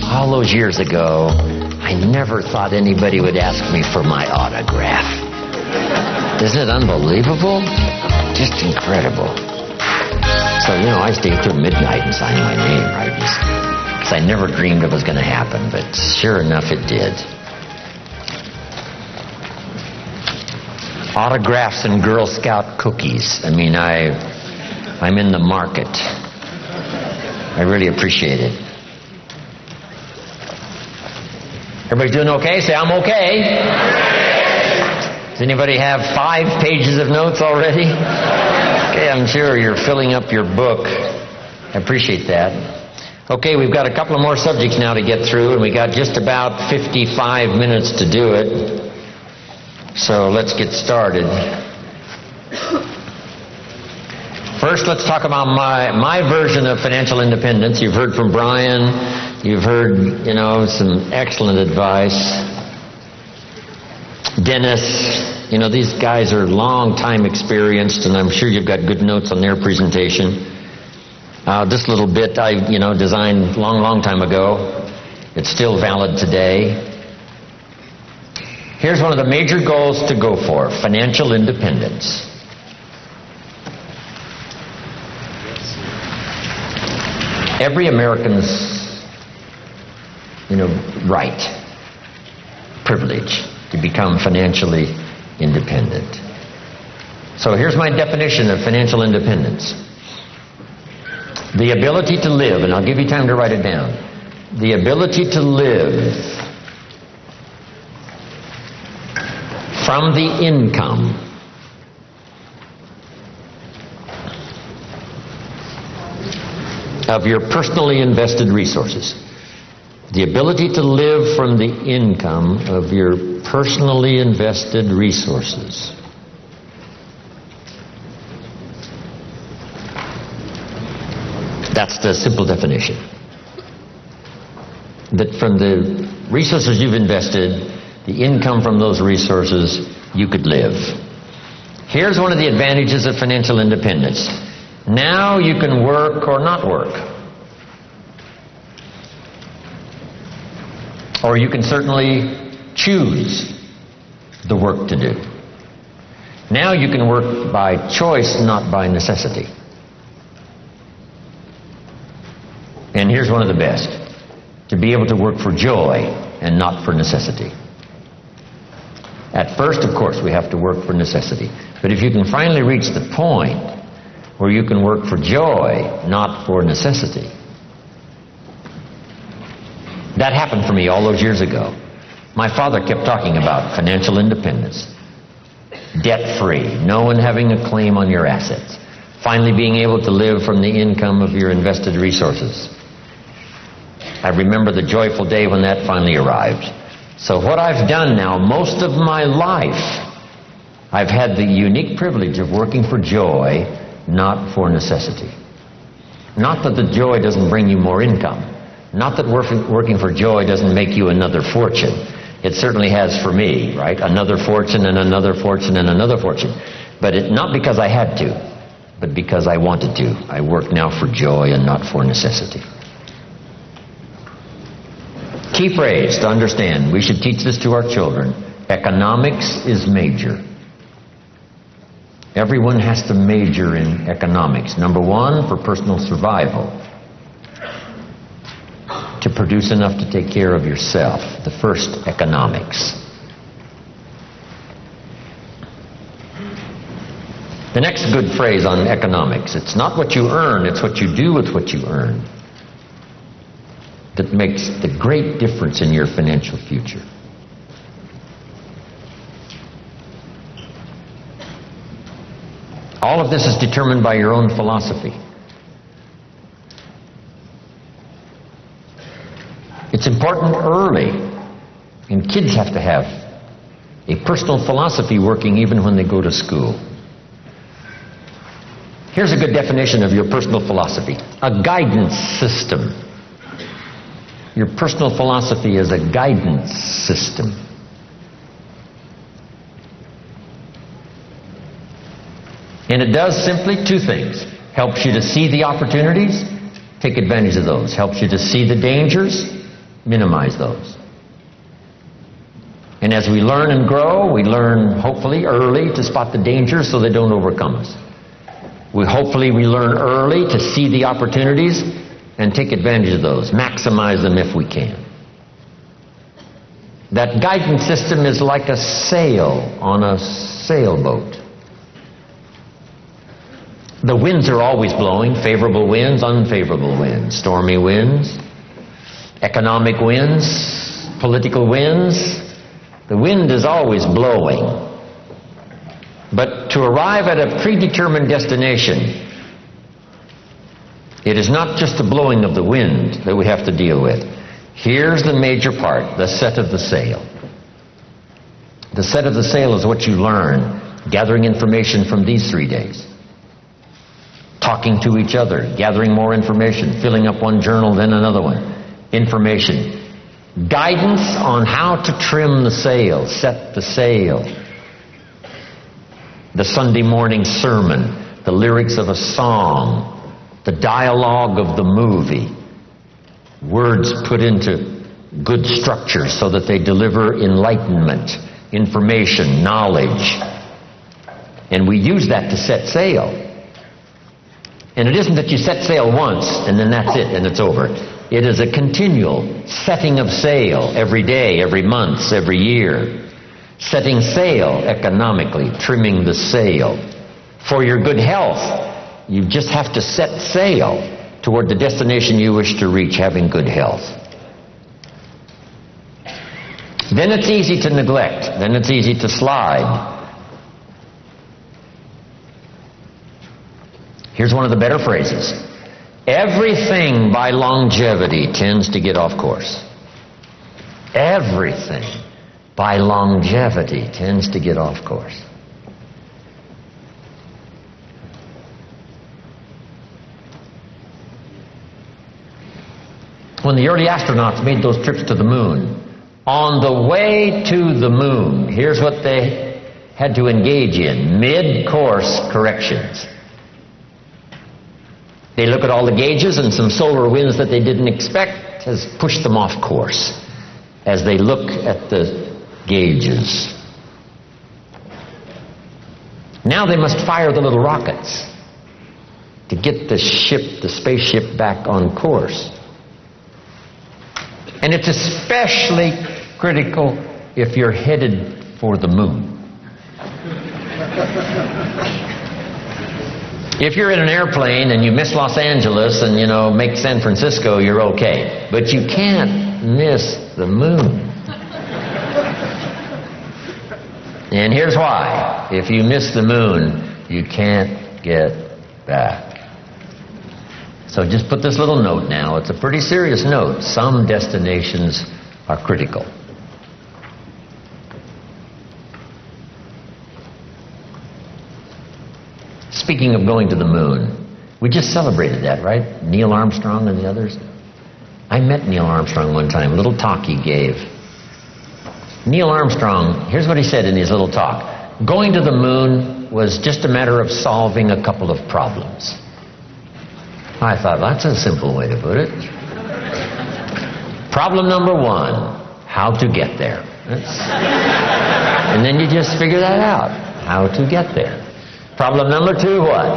All those years ago, I never thought anybody would ask me for my autograph. Isn't it unbelievable? Just incredible. So, I stayed till midnight and signed my name, right? Because I never dreamed it was going to happen, but sure enough, it did. Autographs and Girl Scout cookies. I'm in the market. I really appreciate it. Everybody doing okay? Say, I'm okay. Does anybody have 5 pages of notes already? Okay, I'm sure you're filling up your book. I appreciate that. Okay, we've got a couple of more subjects now to get through, and we got just about 55 minutes to do it. So let's get started. First, let's talk about my version of financial independence. You've heard from Brian. You've heard, some excellent advice. Dennis, these guys are long time experienced, and I'm sure you've got good notes on their presentation. This little bit I, designed long time ago. It's still valid today. Here's one of the major goals to go for: financial independence. Every American's, right, privilege to become financially independent. So here's my definition of financial independence. The ability to live, and I'll give you time to write it down. The ability to live from the income of your personally invested resources. The ability to live from the income of your personally invested resources. That's the simple definition. That from the resources you've invested, the income from those resources, you could live. Here's one of the advantages of financial independence. Now you can work or not work. Or you can certainly choose the work to do. Now you can work by choice, not by necessity. And here's one of the best: to be able to work for joy and not for necessity. At first, of course, we have to work for necessity. But if you can finally reach the point where you can work for joy, not for necessity. That happened for me all those years ago. My father kept talking about financial independence, debt-free, no one having a claim on your assets, finally being able to live from the income of your invested resources. I remember the joyful day when that finally arrived. So what I've done now, most of my life, I've had the unique privilege of working for joy, not for necessity. Not that the joy doesn't bring you more income. Not that working for joy doesn't make you another fortune. It certainly has for me, right? Another fortune and another fortune and another fortune. But not because I had to, but because I wanted to. I work now for joy and not for necessity. Key phrase to understand. We should teach this to our children. Economics is major. Everyone has to major in economics. Number one, for personal survival. To produce enough to take care of yourself. The first, economics. The next good phrase on economics: it's not what you earn, it's what you do with what you earn that makes the great difference in your financial future. All of this is determined by your own philosophy. It's important early, and kids have to have a personal philosophy working even when they go to school. Here's a good definition of your personal philosophy: a guidance system. Your personal philosophy is a guidance system. And it does simply two things. Helps you to see the opportunities, take advantage of those. Helps you to see the dangers, minimize those. And as we learn and grow, we learn hopefully early to spot the dangers so they don't overcome us. We learn early to see the opportunities and take advantage of those, maximize them if we can. That guidance system is like a sail on a sailboat. The winds are always blowing, favorable winds, unfavorable winds, stormy winds, economic winds, political winds. The wind is always blowing. But to arrive at a predetermined destination, it is not just the blowing of the wind that we have to deal with. Here's the major part, the set of the sail. The set of the sail is what you learn, gathering information from these 3 days. Talking to each other, gathering more information, filling up one journal, then another one. Information. Guidance on how to trim the sail, set the sail. The Sunday morning sermon, the lyrics of a song, the dialogue of the movie. Words put into good structure so that they deliver enlightenment, information, knowledge. And we use that to set sail. And it isn't that you set sail once and then that's it and it's over. It is a continual setting of sail every day, every month, every year. Setting sail economically, trimming the sail. For your good health, you just have to set sail toward the destination you wish to reach, having good health. Then it's easy to neglect. Then it's easy to slide. Here's one of the better phrases. Everything by longevity tends to get off course. Everything by longevity tends to get off course. When the early astronauts made those trips to the moon, on the way to the moon, here's what they had to engage in: mid-course corrections. They look at all the gauges, and some solar winds that they didn't expect has pushed them off course as they look at the gauges. Now they must fire the little rockets to get the spaceship back on course. And it's especially critical if you're headed for the moon. If you're in an airplane and you miss Los Angeles and, make San Francisco, you're okay. But you can't miss the moon. And here's why. If you miss the moon, you can't get back. So just put this little note now. It's a pretty serious note. Some destinations are critical. Speaking of going to the moon, we just celebrated that, right? Neil Armstrong and the others. I met Neil Armstrong one time, a little talk he gave. Neil Armstrong, here's what he said in his little talk. Going to the moon was just a matter of solving a couple of problems. I thought, that's a simple way to put it. Problem number one, how to get there. And then you just figure that out, how to get there. Problem number two, what?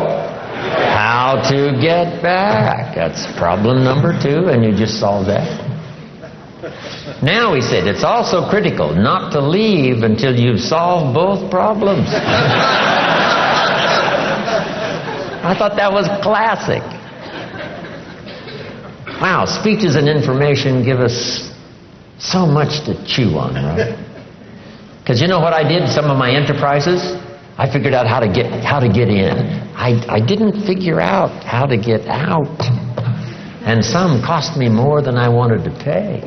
How to get back. That's problem number two, and you just solve that. Now, he said, it's also critical not to leave until you've solved both problems. I thought that was classic. Wow, speeches and information give us so much to chew on, right? Because you know what I did in some of my enterprises? I figured out how to get in. I didn't figure out how to get out. And some cost me more than I wanted to pay.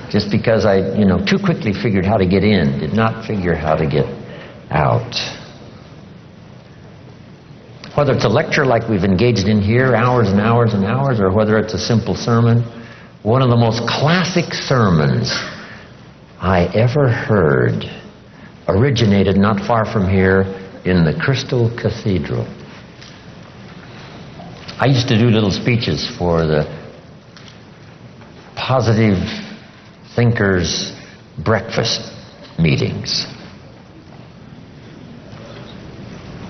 Just because I, too quickly figured how to get in, did not figure how to get out. Whether it's a lecture like we've engaged in here, hours and hours and hours, or whether it's a simple sermon, one of the most classic sermons I ever heard originated not far from here in the Crystal Cathedral. I used to do little speeches for the positive thinkers breakfast meetings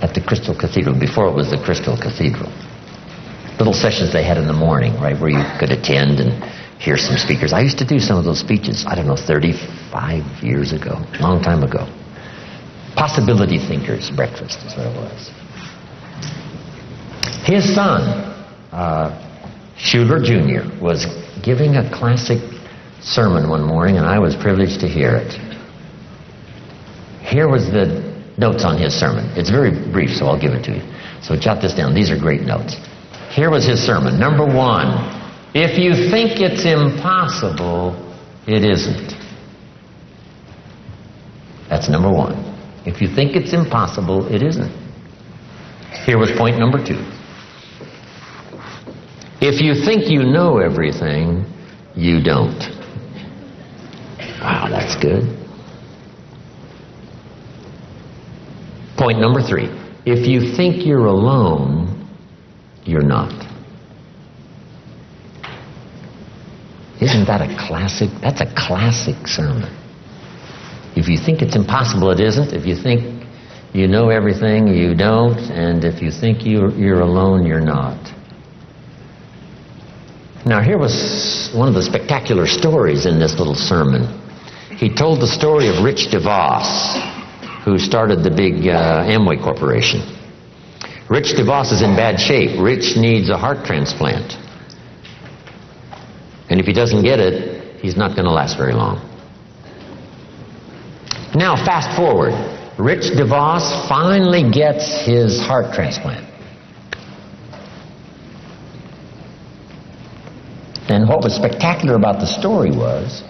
at the Crystal Cathedral, before it was the Crystal Cathedral. Little sessions they had in the morning, right, where you could attend and hear some speakers. I used to do some of those speeches, 35 years ago, a long time ago. Possibility Thinkers Breakfast is what it was. His son, Schuler Jr., was giving a classic sermon one morning, and I was privileged to hear it. Here was the notes on his sermon. It's very brief, so I'll give it to you. So jot this down. These are great notes. Here was his sermon. Number 1, if you think it's impossible, it isn't. That's number 1. If you think it's impossible, it isn't. Here was point number 2. If you think you know everything, you don't. Wow, that's good. Point number 3. If you think you're alone, you're not. Isn't that a classic? That's a classic sermon. If you think it's impossible, it isn't. If you think you know everything, you don't. And if you think you're alone, you're not. Now, here was one of the spectacular stories in this little sermon. He told the story of Rich DeVos, who started the big Amway Corporation. Rich DeVos is in bad shape. Rich needs a heart transplant. And if he doesn't get it, he's not going to last very long. Now, fast forward. Rich DeVos finally gets his heart transplant. And what was spectacular about the story was,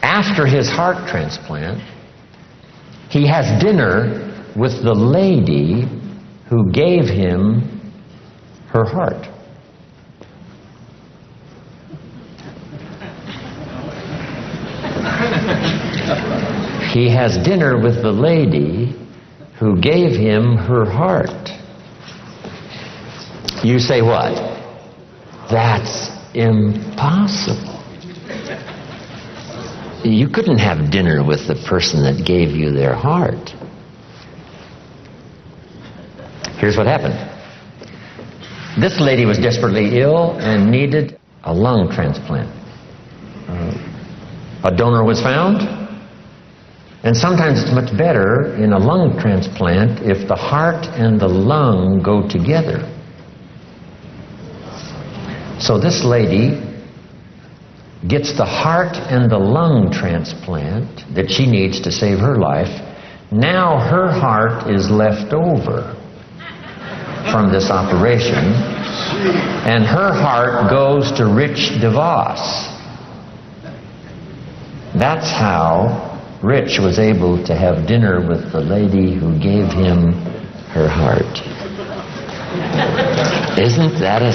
after his heart transplant, he has dinner with the lady who gave him her heart. He has dinner with the lady who gave him her heart. You say what? That's impossible. You couldn't have dinner with the person that gave you their heart. Here's what happened. This lady was desperately ill and needed a lung transplant. A donor was found. And sometimes it's much better in a lung transplant if the heart and the lung go together. So this lady gets the heart and the lung transplant that she needs to save her life. Now her heart is left over from this operation, and her heart goes to Rich DeVos. That's how Rich was able to have dinner with the lady who gave him her heart. Isn't that a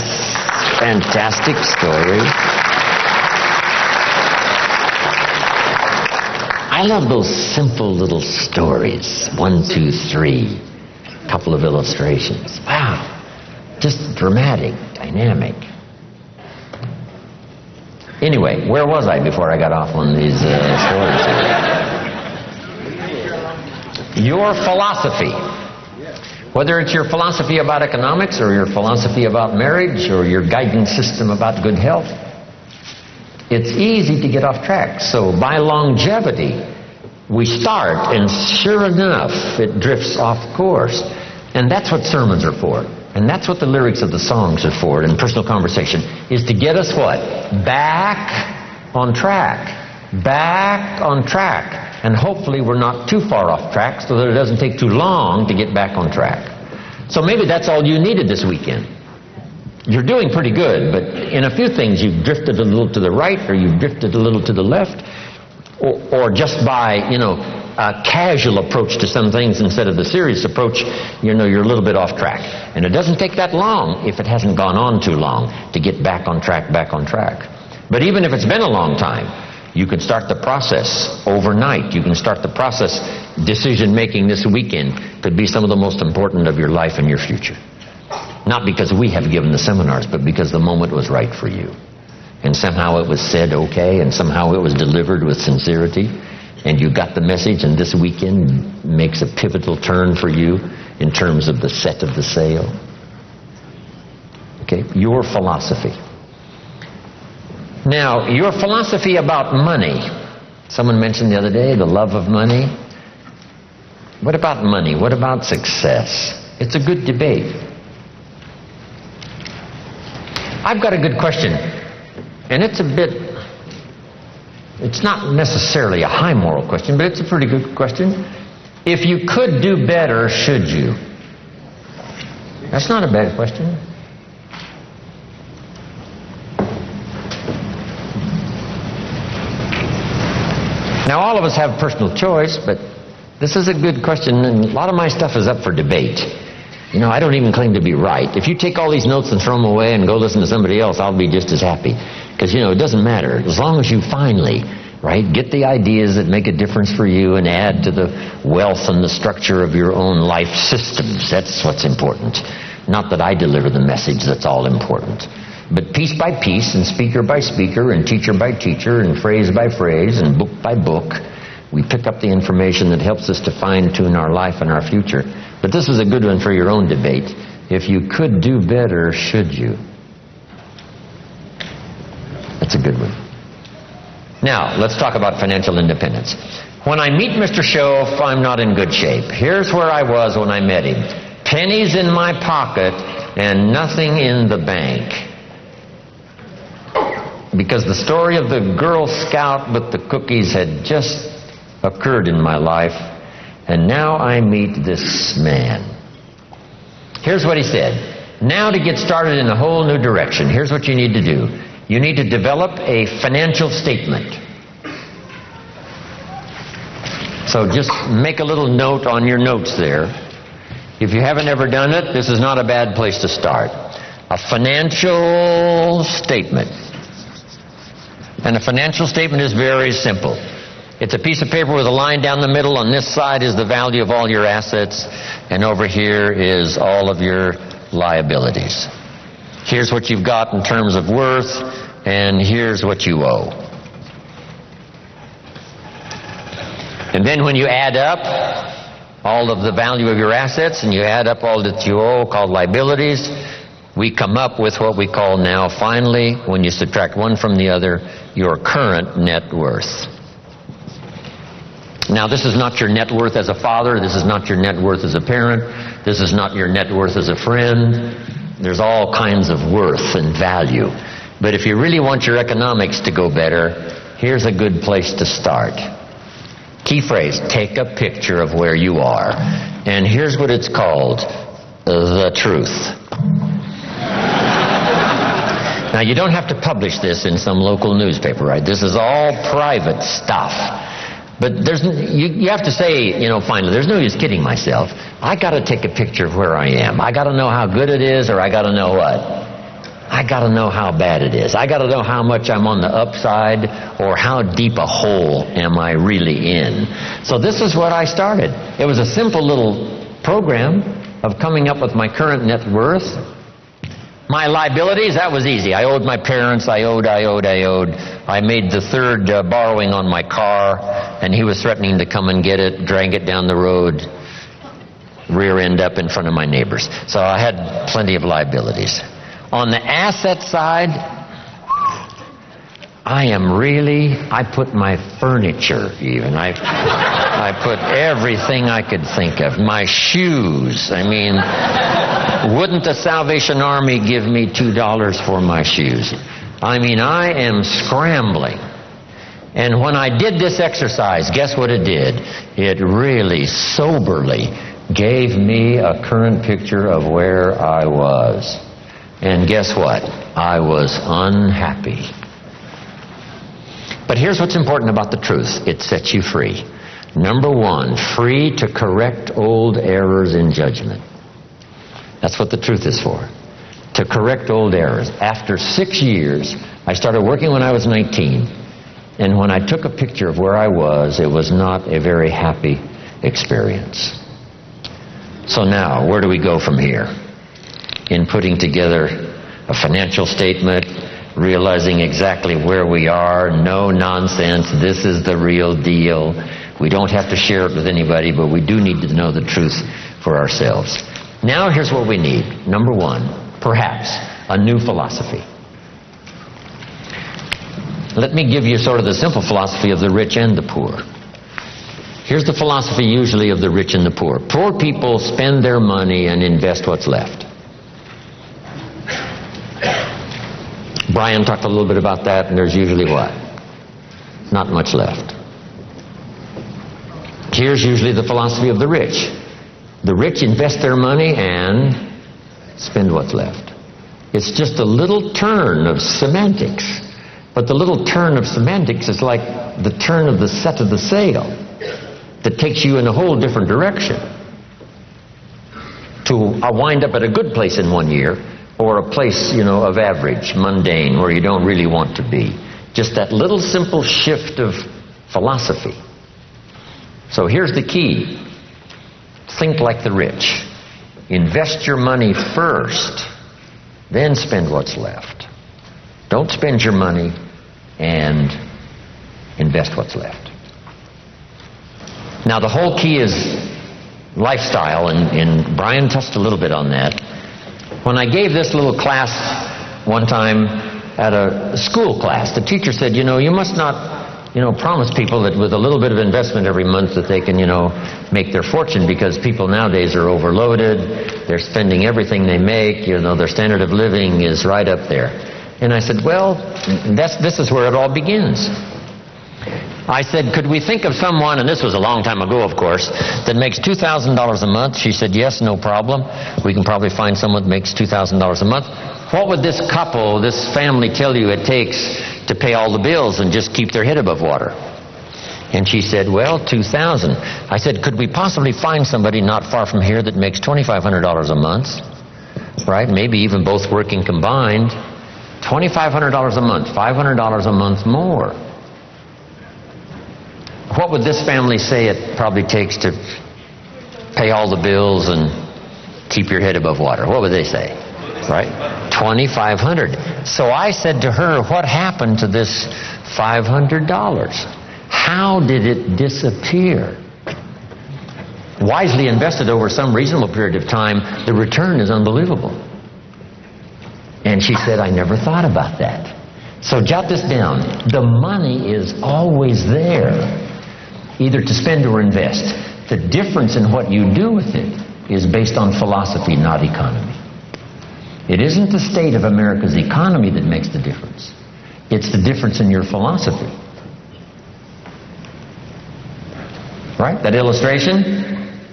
fantastic story? I love those simple little stories. 1, 2, 3. A couple of illustrations. Wow. Just dramatic, dynamic. Anyway, where was I before I got off on these stories here? Your philosophy. Whether it's your philosophy about economics or your philosophy about marriage or your guidance system about good health, it's easy to get off track. So by longevity, we start, and sure enough, it drifts off course. And that's what sermons are for. And that's what the lyrics of the songs are for in personal conversation, is to get us what? Back on track. Back on track. And hopefully we're not too far off track so that it doesn't take too long to get back on track. So maybe that's all you needed this weekend. You're doing pretty good, but in a few things you've drifted a little to the right, or you've drifted a little to the left, or just by, a casual approach to some things instead of the serious approach, you're a little bit off track. And it doesn't take that long, if it hasn't gone on too long, to get back on track. But even if it's been a long time, you can start the process overnight. You can start the process, decision-making this weekend could be some of the most important of your life and your future. Not because we have given the seminars, but because the moment was right for you. and somehow it was said okay, and somehow it was delivered with sincerity, and you got the message, and this weekend makes a pivotal turn for you in terms of the set of the sail. Okay, your philosophy. Now, your philosophy about money. Someone mentioned the other day the love of money. What about money? What about success? It's a good debate. I've got a good question, and it's not necessarily a high moral question, but it's a pretty good question. If you could do better, should you? That's not a bad question. Now, all of us have personal choice, but this is a good question, and a lot of my stuff is up for debate. You know, I don't even claim to be right. If you take all these notes and throw them away and go listen to somebody else, I'll be just as happy. Because, you know, it doesn't matter. As long as you finally, right, get the ideas that make a difference for you and add to the wealth and the structure of your own life systems. That's what's important. Not that I deliver the message, that's all important. But piece by piece and speaker by speaker and teacher by teacher and phrase by phrase and book by book, we pick up the information that helps us to fine-tune our life and our future. But this is a good one for your own debate. If you could do better, should you? That's a good one. Now, let's talk about financial independence. When I meet Mr. Shoaff, I'm not in good shape. Here's where I was when I met him. Pennies in my pocket and nothing in the bank. Because the story of the Girl Scout with the cookies had just occurred in my life, and now I meet this man. Here's what he said. Now to get started in a whole new direction, here's what you need to do. You need to develop a financial statement. So just make a little note on your notes there. If you haven't ever done it, this is not a bad place to start. A financial statement. And a financial statement is very simple. It's a piece of paper with a line down the middle. On this side is the value of all your assets, and over here is all of your liabilities. Here's what you've got in terms of worth, and here's what you owe. And then when you add up all of the value of your assets and you add up all that you owe, called liabilities, we come up with what we call now, finally, when you subtract one from the other, your current net worth. Now, this is not your net worth as a father. This is not your net worth as a parent. This is not your net worth as a friend. There's all kinds of worth and value. But if you really want your economics to go better, here's a good place to start. Key phrase, take a picture of where you are. And here's what it's called, the truth. Now, you don't have to publish this in some local newspaper, right? This is all private stuff. But you have to say, finally, there's no use kidding myself. I got to take a picture of where I am. I got to know how good it is, or I got to know what? I got to know how bad it is. I got to know how much I'm on the upside, or how deep a hole am I really in. So this is what I started. It was a simple little program of coming up with my current net worth. My liabilities, that was easy. I owed my parents, I owed. I made the third borrowing on my car, and he was threatening to come and get it, drag it down the road, rear end up in front of my neighbors. So I had plenty of liabilities. On the asset side, I put my furniture even. I put everything I could think of. My shoes. I mean, wouldn't the Salvation Army give me $2 for my shoes? I mean, I am scrambling. And when I did this exercise, guess what it did? It really soberly gave me a current picture of where I was. And guess what? I was unhappy. But here's what's important about the truth. It sets you free. Number one, free to correct old errors in judgment. That's what the truth is for. To correct old errors. After 6 years, I started working when I was 19. And when I took a picture of where I was, it was not a very happy experience. So now, where do we go from here? In putting together a financial statement realizing exactly where we are. No nonsense. This is the real deal. We don't have to share it with anybody, but we do need to know the truth for ourselves. Now here's what we need. Number one, perhaps a new philosophy. Let me give you sort of the simple philosophy of the rich and the poor. Here's the philosophy usually of the rich and the poor. Poor people spend their money and invest what's left. Brian talked a little bit about that, and there's usually what? Not much left. Here's usually the philosophy of the rich. The rich invest their money and spend what's left. It's just a little turn of semantics. But the little turn of semantics is like the turn of the set of the sail that takes you in a whole different direction to wind up at a good place in 1 year, or a place, of average, mundane, where you don't really want to be. Just that little simple shift of philosophy. So here's the key. Think like the rich. Invest your money first, then spend what's left. Don't spend your money and invest what's left. Now the whole key is lifestyle, and Brian touched a little bit on that. When I gave this little class one time at a school class, the teacher said, you must not, promise people that with a little bit of investment every month that they can, make their fortune, because people nowadays are overloaded. They're spending everything they make. Their standard of living is right up there. And I said, well, this is where it all begins. I said, could we think of someone, and this was a long time ago, of course, that makes $2,000 a month? She said, yes, no problem. We can probably find someone that makes $2,000 a month. What would this couple, this family tell you it takes to pay all the bills and just keep their head above water? And she said, well, $2,000. I said, could we possibly find somebody not far from here that makes $2,500 a month? Right? Maybe even both working combined. $2,500 a month, $500 a month more. What would this family say it probably takes to pay all the bills and keep your head above water? What would they say? Right? $2,500. So I said to her, what happened to this $500? How did it disappear? Wisely invested over some reasonable period of time, the return is unbelievable. And she said, I never thought about that. So jot this down. The money is always there, either to spend or invest. The difference in what you do with it is based on philosophy, not economy. It isn't the state of America's economy that makes the difference. It's the difference in your philosophy. Right? That illustration?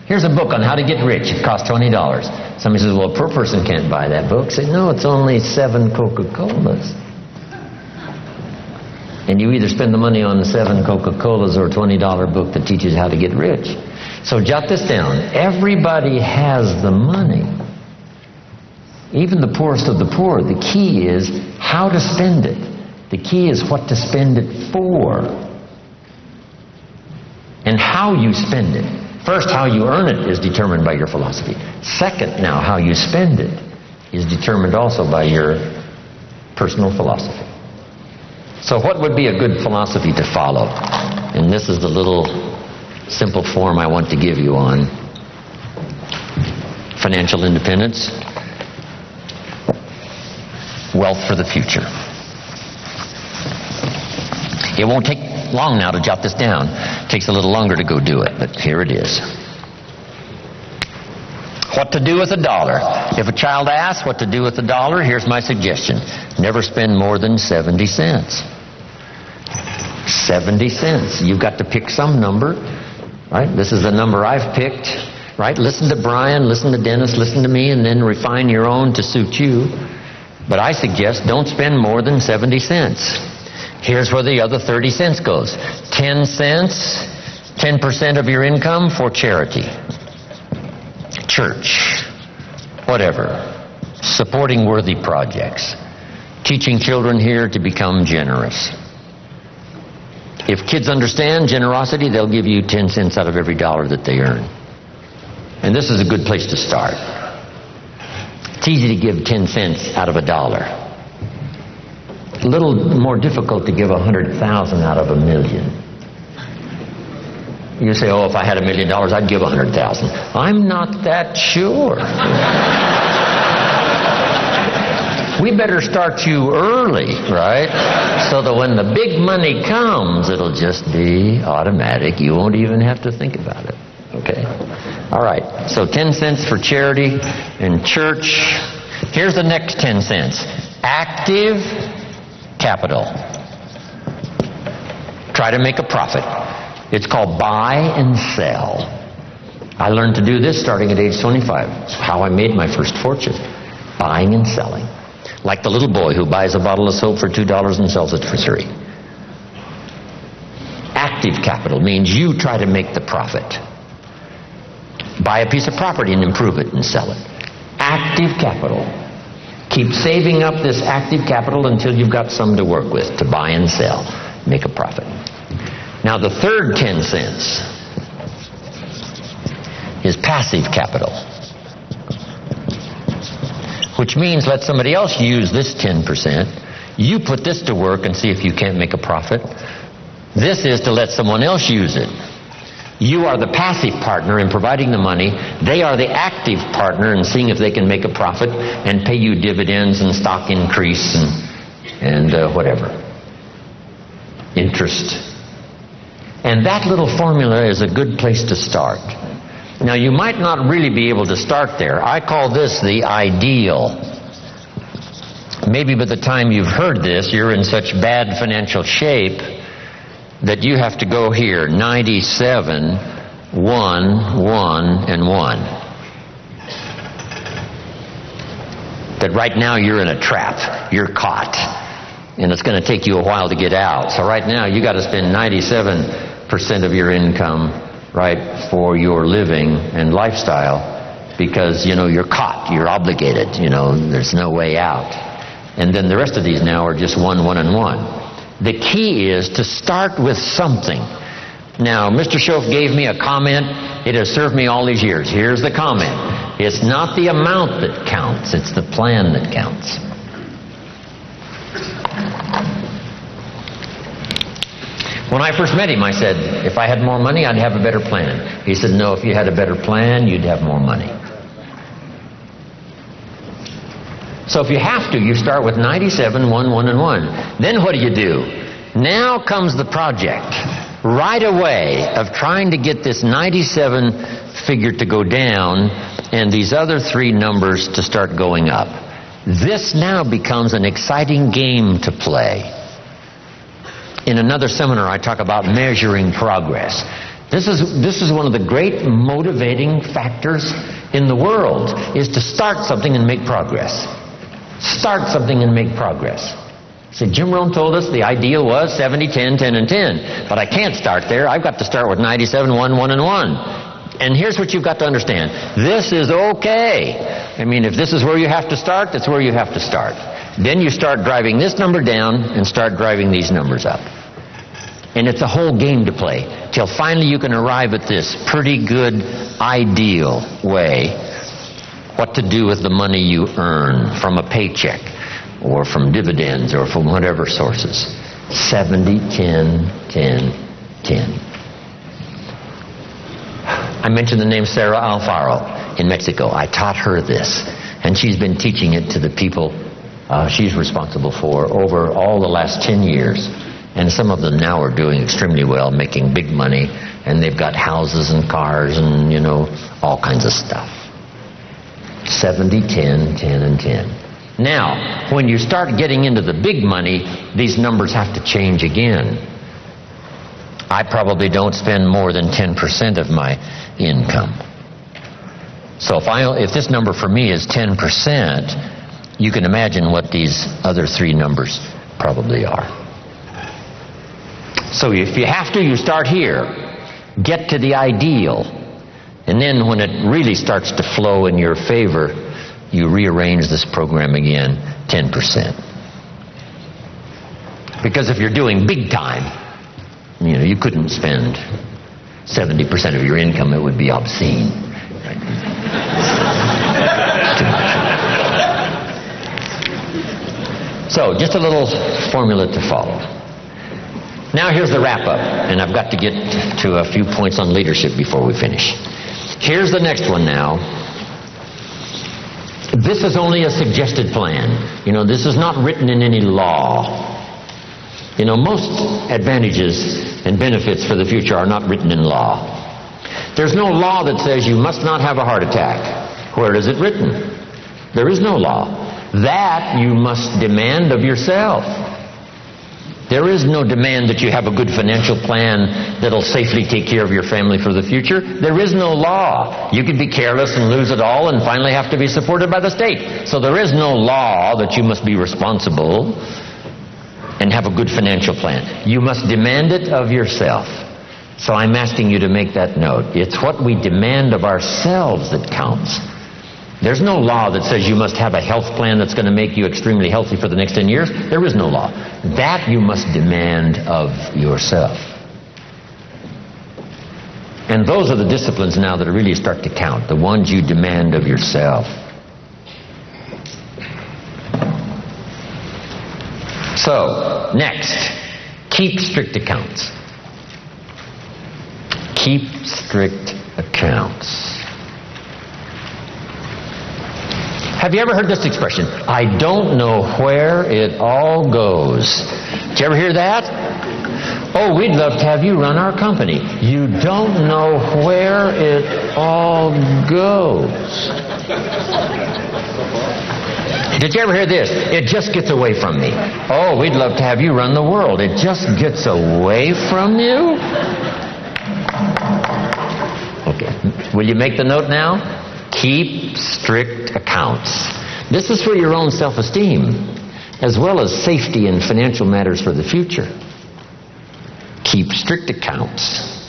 Here's a book on how to get rich. It costs $20. Somebody says, well, a poor person can't buy that book. Say, no, it's only 7 Coca-Colas. And you either spend the money on 7 Coca-Colas or a $20 book that teaches how to get rich. So jot this down. Everybody has the money. Even the poorest of the poor. The key is how to spend it. The key is what to spend it for. And how you spend it. First, how you earn it is determined by your philosophy. Second, now, how you spend it is determined also by your personal philosophy. So what would be a good philosophy to follow? And this is the little simple form I want to give you on financial independence, wealth for the future. It won't take long now to jot this down. It takes a little longer to go do it, but here it is. What to do with $1? If a child asks what to do with $1, here's my suggestion. Never spend more than 70 cents. 70 cents. You've got to pick some number, right? This is the number I've picked, right? Listen to Brian, listen to Dennis, listen to me, and then refine your own to suit you. But I suggest don't spend more than 70 cents. Here's where the other 30 cents goes. 10 cents, 10% of your income for charity, church, whatever, supporting worthy projects, teaching children here to become generous. If kids understand generosity, they'll give you 10 cents out of every dollar that they earn. And this is a good place to start. It's easy to give 10 cents out of $1. A little more difficult to give 100,000 out of 1,000,000. You say, oh, if I had $1 million, I'd give 100,000. I'm not that sure. We better start you early, right? So that when the big money comes, it'll just be automatic. You won't even have to think about it. Okay? All right. So 10 cents for charity and church. Here's the next 10 cents. Active capital. Try to make a profit. It's called buy and sell. I learned to do this starting at age 25. It's how I made my first fortune. Buying and selling. Like the little boy who buys a bottle of soap for $2 and sells it for $3. Active capital means you try to make the profit. Buy a piece of property and improve it and sell it. Active capital. Keep saving up this active capital until you've got some to work with to buy and sell. Make a profit. Now the third 10 cents is passive capital, which means let somebody else use this 10%. You put this to work and see if you can't make a profit. This is to let someone else use it. You are the passive partner in providing the money. They are the active partner in seeing if they can make a profit and pay you dividends and stock increase and whatever. Interest. And that little formula is a good place to start. Now, you might not really be able to start there. I call this the ideal. Maybe by the time you've heard this, you're in such bad financial shape that you have to go here, 97, 1, 1, and 1. That right now you're in a trap. You're caught. And it's going to take you a while to get out. So right now you got to spend 97% of your income, right, for your living and lifestyle because, you're caught. You're obligated. There's no way out. And then the rest of these now are just 1, 1, and 1. The key is to start with something. Now, Mr. Shoaff gave me a comment. It has served me all these years. Here's the comment. It's not the amount that counts. It's the plan that counts. When I first met him, I said, if I had more money, I'd have a better plan. He said, no, if you had a better plan, you'd have more money. So if you have to, you start with 97, 1, 1, and 1. Then what do? Now comes the project right away of trying to get this 97 figure to go down and these other 3 numbers to start going up. This now becomes an exciting game to play. In another seminar, I talk about measuring progress. This is one of the great motivating factors in the world, is to start something and make progress. Start something and make progress. So Jim Rohn told us the ideal was 70, 10, 10, and 10. But I can't start there. I've got to start with 97, 1, 1, and 1. And here's what you've got to understand. This is okay. I mean, if this is where you have to start, that's where you have to start. Then you start driving this number down and start driving these numbers up. And it's a whole game to play till finally you can arrive at this pretty good ideal way what to do with the money you earn from a paycheck or from dividends or from whatever sources. 70, 10, 10, 10. I mentioned the name Sarah Alfaro in Mexico. I taught her this, and she's been teaching it to the people she's responsible for over all the last 10 years. And some of them now are doing extremely well, making big money, and they've got houses and cars and, all kinds of stuff. 70, 10, 10, and 10. Now, when you start getting into the big money, these numbers have to change again. I probably don't spend more than 10% of my income. So if this number for me is 10%, you can imagine what these other 3 numbers probably are. So if you have to, you start here. Get to the ideal. And then when it really starts to flow in your favor, you rearrange this program again, 10%. Because if you're doing big time, you couldn't spend 70% of your income. It would be obscene. Right? Too much. So, just a little formula to follow. Now here's the wrap-up, and I've got to get to a few points on leadership before we finish. Here's the next one now. This is only a suggested plan. This is not written in any law. Most advantages and benefits for the future are not written in law. There's no law that says you must not have a heart attack. Where is it written? There is no law. That you must demand of yourself. There is no demand that you have a good financial plan that'll safely take care of your family for the future. There is no law. You could be careless and lose it all and finally have to be supported by the state. So there is no law that you must be responsible and have a good financial plan. You must demand it of yourself. So I'm asking you to make that note. It's what we demand of ourselves that counts. There's no law that says you must have a health plan that's going to make you extremely healthy for the next 10 years. There is no law. That you must demand of yourself. And those are the disciplines now that really start to count, the ones you demand of yourself. So, next, keep strict accounts. Keep strict accounts. Have you ever heard this expression? I don't know where it all goes. Did you ever hear that? Oh, we'd love to have you run our company. You don't know where it all goes. Did you ever hear this? It just gets away from me. Oh, we'd love to have you run the world. It just gets away from you? Okay. Will you make the note now? Keep strict accounts. This is for your own self-esteem, as well as safety and financial matters for the future. Keep strict accounts.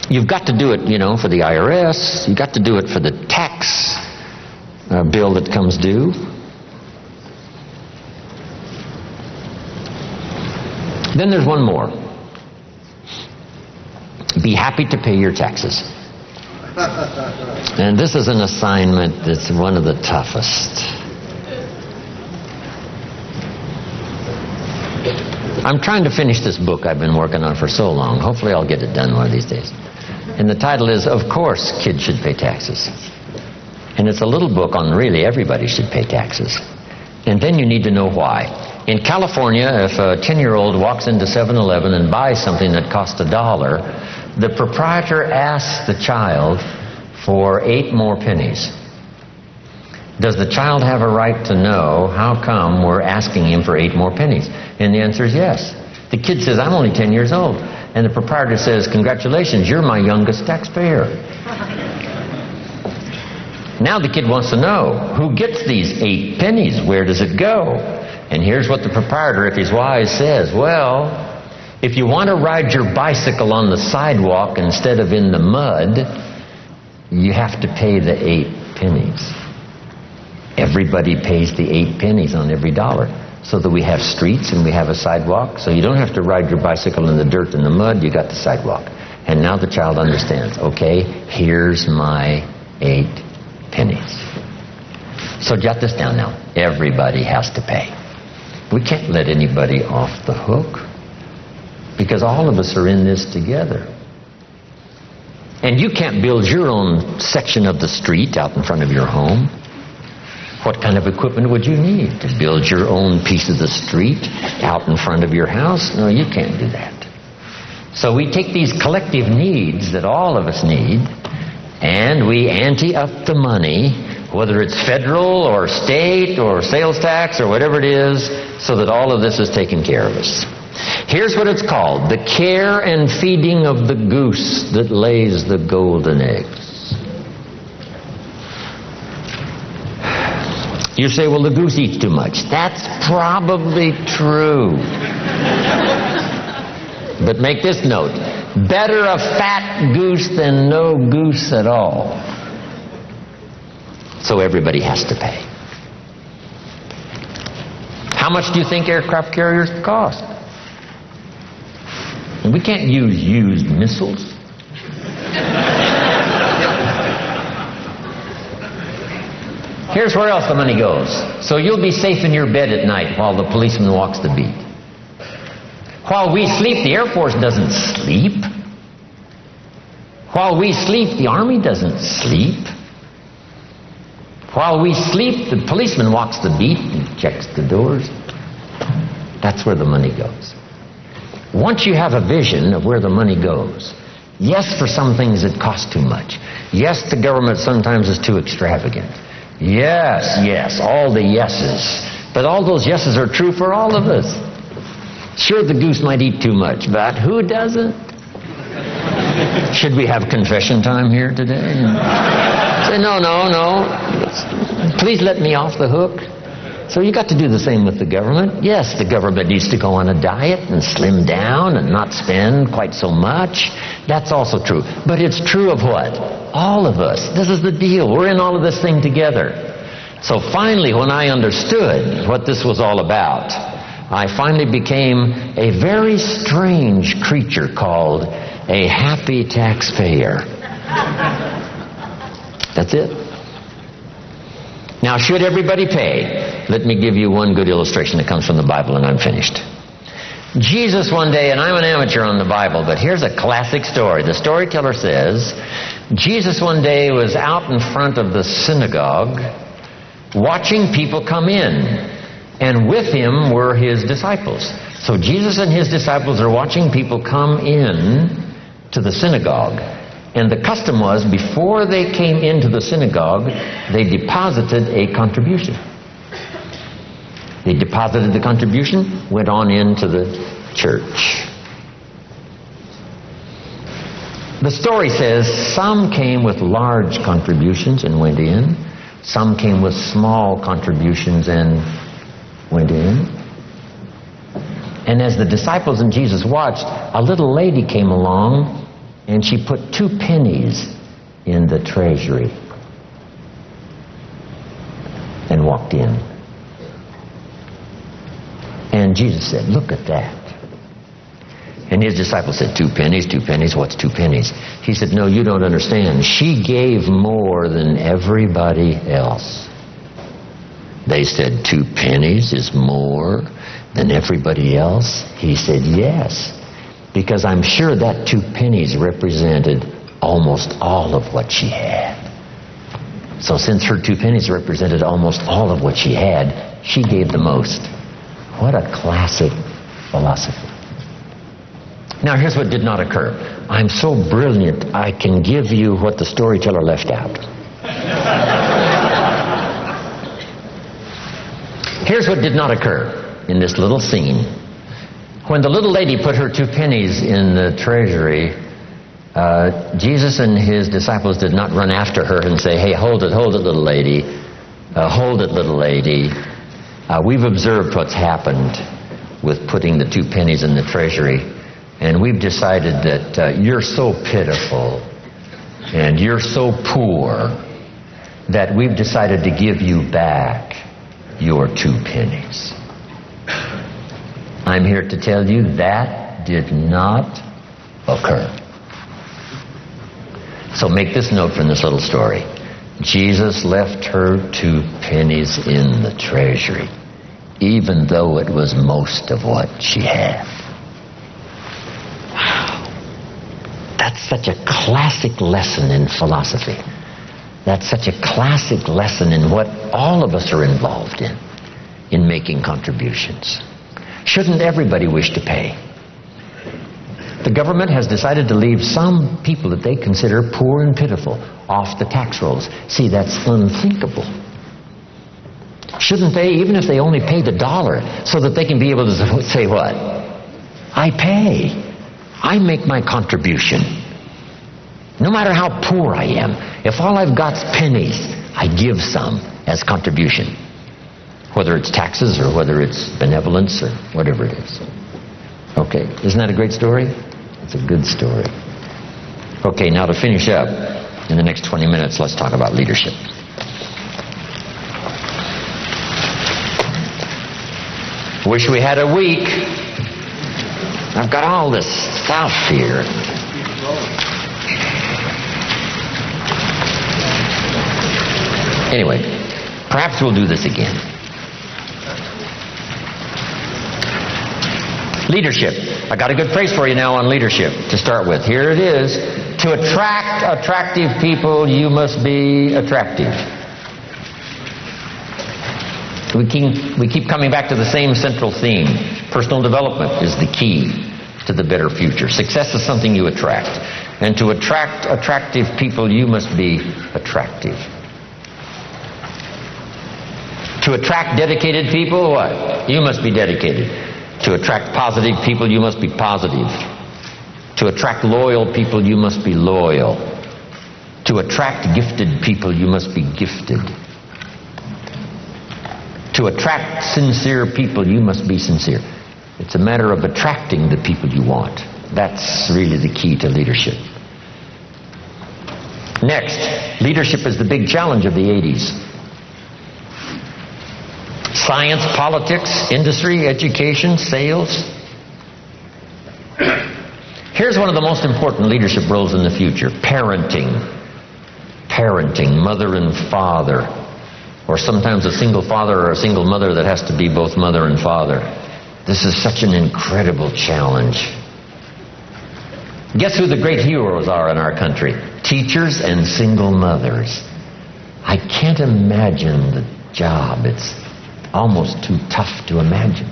You've got to do it, for the IRS. You've got to do it for the tax bill that comes due. Then there's one more. Be happy to pay your taxes. And this is an assignment that's one of the toughest. I'm trying to finish this book I've been working on for so long. Hopefully I'll get it done one of these days. And the title is, Of Course Kids Should Pay Taxes. And it's a little book on really everybody should pay taxes. And then you need to know why. In California, if a 10-year-old walks into 7-Eleven and buys something that costs $1, the proprietor asks the child for 8 more pennies. Does the child have a right to know how come we're asking him for 8 more pennies? And the answer is yes. The kid says, I'm only 10 years old. And the proprietor says, congratulations, you're my youngest taxpayer. Now the kid wants to know, who gets these 8 pennies? Where does it go? And here's what the proprietor, if he's wise, says. Well, if you want to ride your bicycle on the sidewalk instead of in the mud, you have to pay the 8 pennies. Everybody pays the 8 pennies on every dollar, so that we have streets and we have a sidewalk. So you don't have to ride your bicycle in the dirt and the mud, you got the sidewalk. And now the child understands, okay, here's my 8 pennies. So jot this down now. Everybody has to pay. We can't let anybody off the hook, because all of us are in this together. And you can't build your own section of the street out in front of your home. What kind of equipment would you need to build your own piece of the street out in front of your house? No, you can't do that. So we take these collective needs that all of us need, and we ante up the money, whether it's federal or state or sales tax or whatever it is, so that all of this is taken care of us. Here's what it's called: the care and feeding of the goose that lays the golden eggs. You say, well, the goose eats too much. That's probably true. But make this note: better a fat goose than no goose at all. So everybody has to pay. How much do you think aircraft carriers cost? And we can't use used missiles. Here's where else the money goes. So you'll be safe in your bed at night while the policeman walks the beat. While we sleep, the Air Force doesn't sleep. While we sleep, the Army doesn't sleep. While we sleep, the policeman walks the beat and checks the doors. That's where the money goes. Once you have a vision of where the money goes, yes, for some things it costs too much. Yes, the government sometimes is too extravagant. Yes, all the yeses. But all those yeses are true for all of us. Sure, the goose might eat too much, but who doesn't? Should we have confession time here today? Say, no. Please let me off the hook. So you got to do the same with the government. Yes, the government needs to go on a diet and slim down and not spend quite so much. That's also true. But it's true of what? All of us. This is the deal. We're in all of this thing together. So finally, when I understood what this was all about, I finally became a very strange creature called a happy taxpayer. That's it. Now, should everybody pay? Let me give you one good illustration that comes from the Bible, and I'm finished. Jesus one day, and I'm an amateur on the Bible, but here's a classic story. The storyteller says, Jesus one day was out in front of the synagogue watching people come in, and with him were his disciples. So Jesus and his disciples are watching people come in to the synagogue. And the custom was, before they came into the synagogue, they deposited a contribution. They deposited the contribution, went on into the church. The story says some came with large contributions and went in. Some came with small contributions and went in. And as the disciples and Jesus watched, a little lady came along and she put 2 pennies in the treasury and walked in. And Jesus said, "Look at that." And his disciples said, 2 pennies, 2 pennies, what's 2 pennies? He said, "No, you don't understand. She gave more than everybody else." They said, 2 pennies is more than everybody else? He said, "Yes, because I'm sure that 2 pennies represented almost all of what she had." So since her 2 pennies represented almost all of what she had, she gave the most. What a classic philosophy. Now here's what did not occur. I'm so brilliant, I can give you what the storyteller left out. Here's what did not occur in this little scene. When the little lady put her 2 pennies in the treasury, Jesus and his disciples did not run after her and say, "Hey, hold it, little lady. Hold it, little lady. We've observed what's happened with putting the 2 pennies in the treasury, and we've decided that you're so pitiful and you're so poor that we've decided to give you back your 2 pennies. I'm here to tell you that did not occur. So make this note from this little story. Jesus left her 2 pennies in the treasury, even though it was most of what she had. Wow. That's such a classic lesson in philosophy. That's such a classic lesson in what all of us are involved in making contributions. Shouldn't everybody wish to pay? The government has decided to leave some people that they consider poor and pitiful off the tax rolls. See, that's unthinkable. Shouldn't they, even if they only paid $1, so that they can be able to say what? I pay. I make my contribution. No matter how poor I am, if all I've got's pennies, I give some as contribution. Whether it's taxes or whether it's benevolence or whatever it is. Okay, isn't that a great story? It's a good story. Okay, now to finish up, in the next 20 minutes, let's talk about leadership. Wish we had a week. I've got all this stuff here. Anyway, Perhaps we'll do this again. Leadership. I got a good phrase for you now on leadership to start with. Here it is. To attract attractive people, you must be attractive. We keep coming back to the same central theme. Personal development is the key to the better future. Success is something you attract. And to attract attractive people, you must be attractive. To attract dedicated people, what? You must be dedicated. To attract positive people, you must be positive. To attract loyal people, you must be loyal. To attract gifted people, you must be gifted. To attract sincere people, you must be sincere. It's a matter of attracting the people you want. That's really the key to leadership. Next, leadership is the big challenge of the 80s. Science, politics, industry, education, sales. Here's one of the most important leadership roles in the future. Parenting. Parenting, mother and father. Or sometimes a single father or a single mother that has to be both mother and father. This is such an incredible challenge. Guess who the great heroes are in our country? Teachers and single mothers. I can't imagine the job. It's almost too tough to imagine.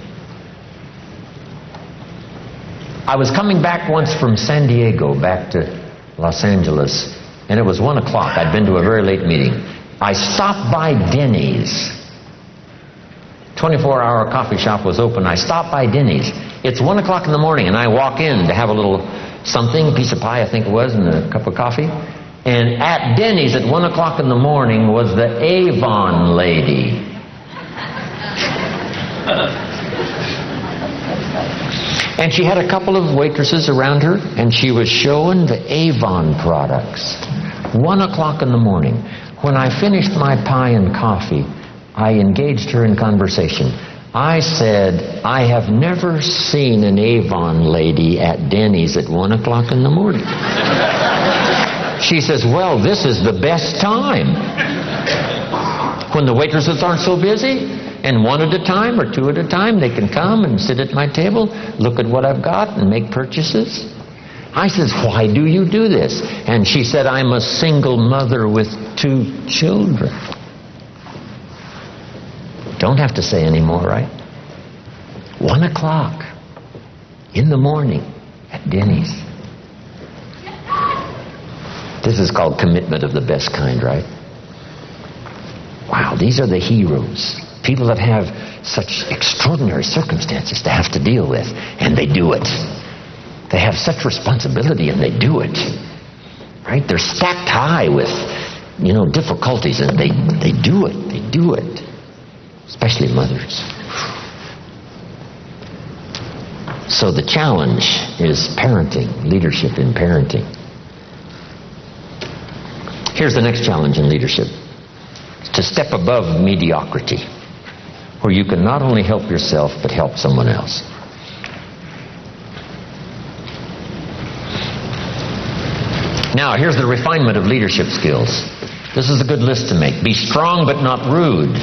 I was coming back once from San Diego back to Los Angeles, and it was 1 o'clock. I'd been to a very late meeting. I stopped by Denny's. 24-hour coffee shop was open. I stopped by Denny's. It's 1 o'clock in the morning, and I walk in to have a little something, piece of pie I think it was, and a cup of coffee. And at Denny's at 1 o'clock in the morning was the Avon lady. And she had a couple of waitresses around her, and she was showing the Avon products. 1 o'clock in the morning. When I finished my pie and coffee, I engaged her in conversation. I said, I have never seen an Avon lady at Denny's at 1 o'clock in the morning. She says, well, this is the best time. When the waitresses aren't so busy, and one at a time or two at a time, they can come and sit at my table, look at what I've got, and make purchases. I says, why do you do this? And she said, I'm a single mother with 2 children. Don't have to say any more, right? 1 o'clock in the morning at Denny's. This is called commitment of the best kind, right? Wow, these are the heroes. People that have such extraordinary circumstances to have to deal with, and they do it. They have such responsibility, and they do it. Right? They're stacked high with, difficulties, and they do it. They do it. Especially mothers. So the challenge is parenting, leadership in parenting. Here's the next challenge in leadership. To step above mediocrity, where you can not only help yourself, but help someone else. Now, here's the refinement of leadership skills. This is a good list to make. Be strong, but not rude.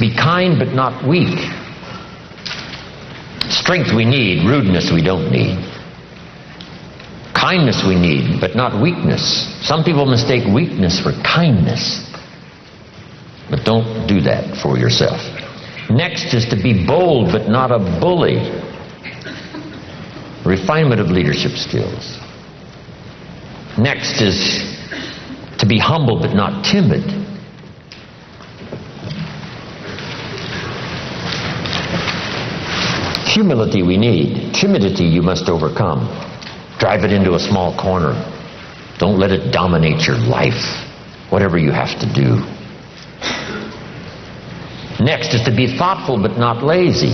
Be kind, but not weak. Strength we need, rudeness we don't need. Kindness we need, but not weakness. Some people mistake weakness for kindness. But don't do that for yourself. Next is to be bold, but not a bully. Refinement of leadership skills. Next is to be humble, but not timid. Humility we need. Timidity you must overcome. Drive it into a small corner. Don't let it dominate your life, whatever you have to do. Next is to be thoughtful but not lazy.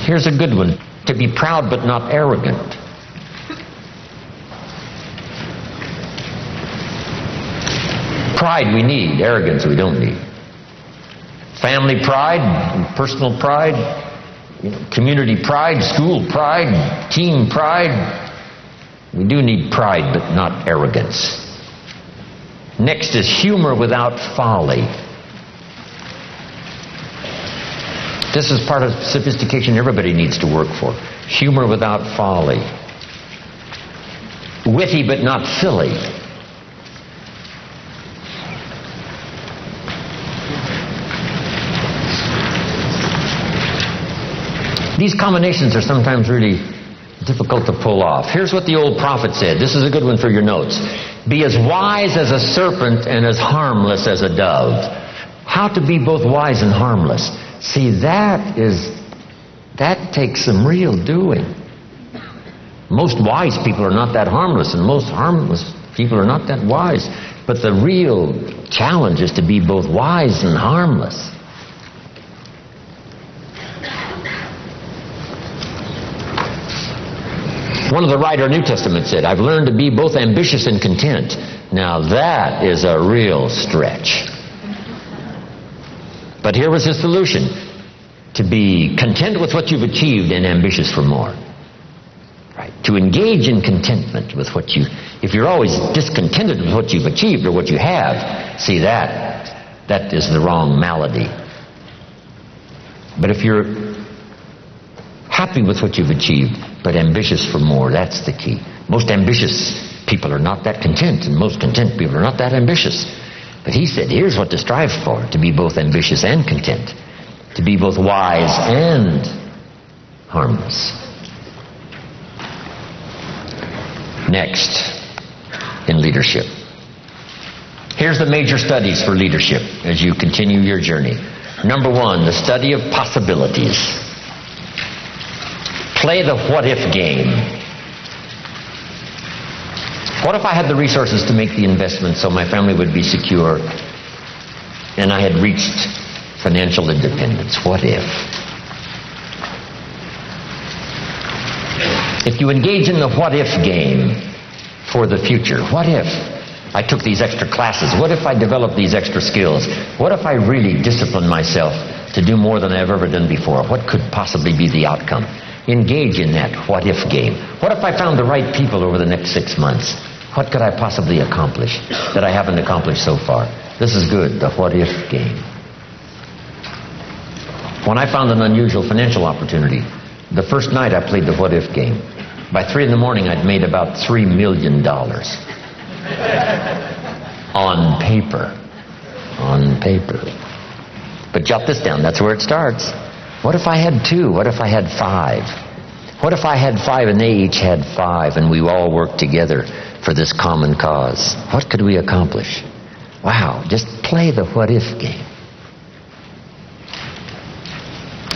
Here's a good one. To be proud but not arrogant. Pride we need, arrogance we don't need. Family pride, personal pride, community pride, school pride, team pride. We do need pride, but not arrogance. Next is humor without folly. This is part of sophistication everybody needs to work for. Humor without folly. Witty but not silly. These combinations are sometimes really difficult to pull off. Here's what the old prophet said. This is a good one for your notes. Be as wise as a serpent and as harmless as a dove. How to be both wise and harmless. See, that takes some real doing. Most wise people are not that harmless, and most harmless people are not that wise. But the real challenge is to be both wise and harmless. One of the writer of New Testament said, I've learned to be both ambitious and content. Now that is a real stretch. But here was his solution. To be content with what you've achieved and ambitious for more. Right? To engage in contentment with what you... If you're always discontented with what you've achieved or what you have, see that is the wrong malady. But if you're happy with what you've achieved, but ambitious for more, that's the key. Most ambitious people are not that content, and most content people are not that ambitious. But he said, here's what to strive for, to be both ambitious and content, to be both wise and harmless. Next, in leadership. Here's the major studies for leadership as you continue your journey. Number one, the study of possibilities. Play the what-if game. What if I had the resources to make the investment so my family would be secure and I had reached financial independence? What if? If you engage in the what-if game for the future, what if I took these extra classes? What if I developed these extra skills? What if I really disciplined myself to do more than I've ever done before? What could possibly be the outcome? Engage in that what-if game. What if I found the right people over the next 6 months? What could I possibly accomplish that I haven't accomplished so far? This is good, the what-if game. When I found an unusual financial opportunity, the first night I played the what-if game. By 3 in the morning, I'd made about $3 million. On paper. On paper. But jot this down, that's where it starts. What if I had 2? What if I had 5? What if I had 5 and they each had 5 and we all worked together for this common cause? What could we accomplish? Wow, just play the what-if game.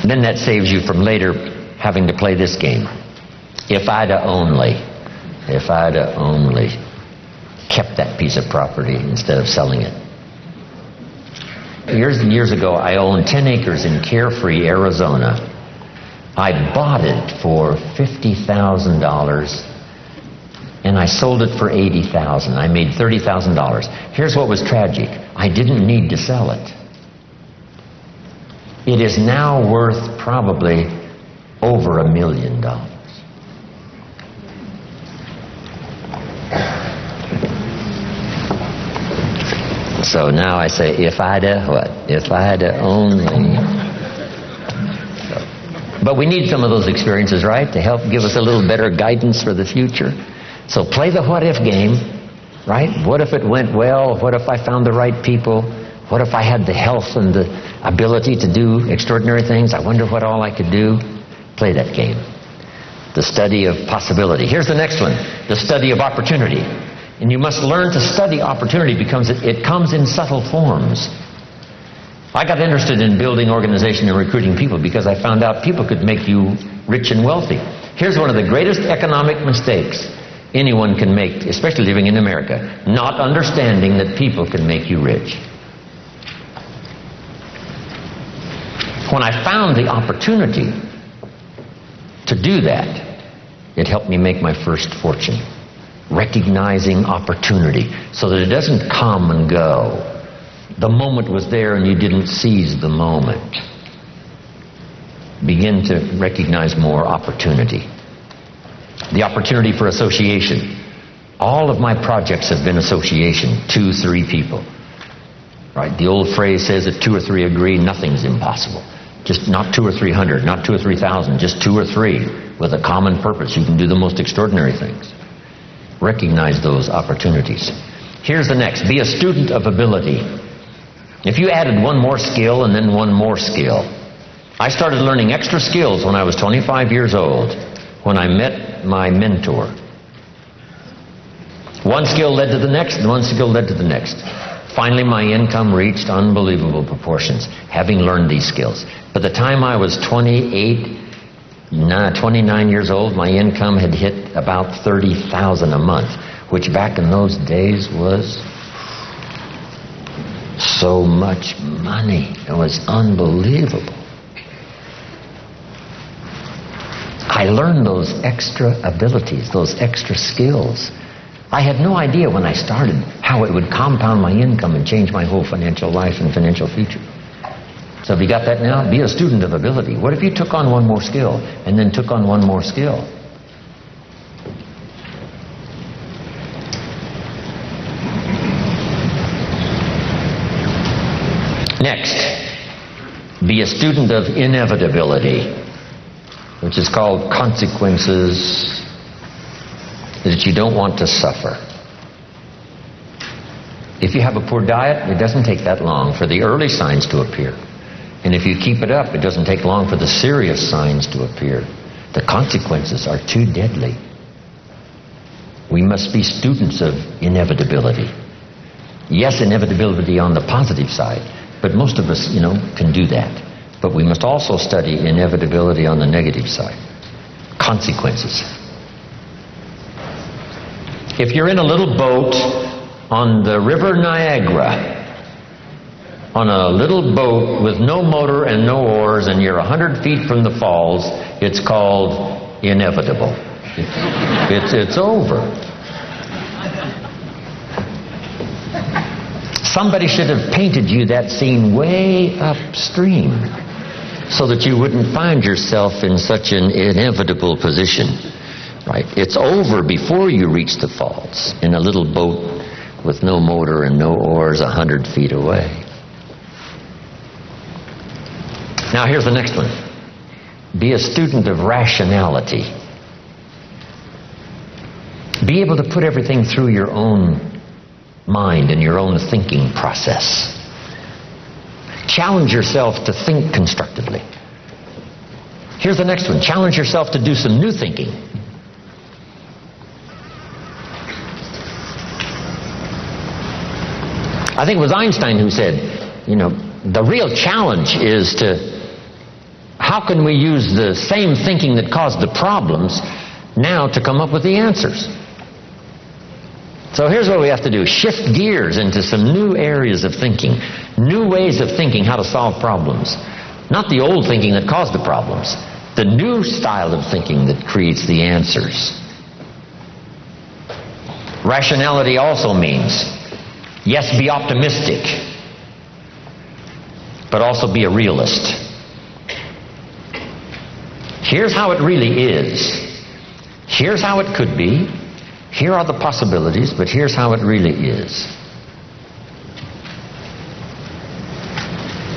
And then that saves you from later having to play this game. If I'd only kept that piece of property instead of selling it. Years and years ago, I owned 10 acres in Carefree, Arizona. I bought it for $50,000 and I sold it for $80,000. I made $30,000. Here's what was tragic. I didn't need to sell it. It is now worth probably over $1 million. So now I say, if I'd what? If I'd only. But we need some of those experiences, right, to help give us a little better guidance for the future. So play the what-if game, right? What if it went well? What if I found the right people? What if I had the health and the ability to do extraordinary things? I wonder what all I could do. Play that game. The study of possibility. Here's the next one, the study of opportunity. And you must learn to study opportunity because it comes in subtle forms. I got interested in building organization and recruiting people because I found out people could make you rich and wealthy. Here's one of the greatest economic mistakes anyone can make, especially living in America, not understanding that people can make you rich. When I found the opportunity to do that, it helped me make my first fortune. Recognizing opportunity so that it doesn't come and go. The moment was there and you didn't seize the moment. begin to recognize more opportunity. The opportunity for association. All of my projects have been association, 2, 3 people. Right? The old phrase says if 2 or 3 agree, nothing's impossible. Just not 2 or 300, not 2 or 3,000, just 2 or 3 with a common purpose. You can do the most extraordinary things. Recognize those opportunities. Here's the next. Be a student of ability. If you added one more skill and then one more skill. I started learning extra skills when I was 25 years old, when I met my mentor. One skill led to the next, and one skill led to the next. Finally, my income reached unbelievable proportions, having learned these skills. By the time I was 29 years old, my income had hit about $30,000 a month, which back in those days was so much money. It was unbelievable. I learned those extra abilities, those extra skills. I had no idea when I started how it would compound my income and change my whole financial life and financial future. So have you got that now? Be a student of ability. What if you took on one more skill and then took on one more skill? Next, be a student of inevitability, which is called consequences that you don't want to suffer. If you have a poor diet, it doesn't take that long for the early signs to appear. And if you keep it up, it doesn't take long for the serious signs to appear. The consequences are too deadly. We must be students of inevitability. Yes, inevitability on the positive side, but most of us, can do that. But we must also study inevitability on the negative side. Consequences. If you're in a little boat on the River Niagara, on a little boat with no motor and no oars, and you're 100 feet from the falls, it's called inevitable. It's over. Somebody should have painted you that scene way upstream so that you wouldn't find yourself in such an inevitable position. Right? It's over before you reach the falls in a little boat with no motor and no oars 100 feet away. Now here's the next one. Be a student of rationality. Be able to put everything through your own mind and your own thinking process. Challenge yourself to think constructively. Here's the next one. Challenge yourself to do some new thinking. I think it was Einstein who said, the real challenge is how can we use the same thinking that caused the problems now to come up with the answers? So here's what we have to do. Shift gears into some new areas of thinking, new ways of thinking how to solve problems. Not the old thinking that caused the problems, the new style of thinking that creates the answers. Rationality also means, yes, be optimistic, but also be a realist. Here's how it really is. Here's how it could be. Here are the possibilities, but here's how it really is.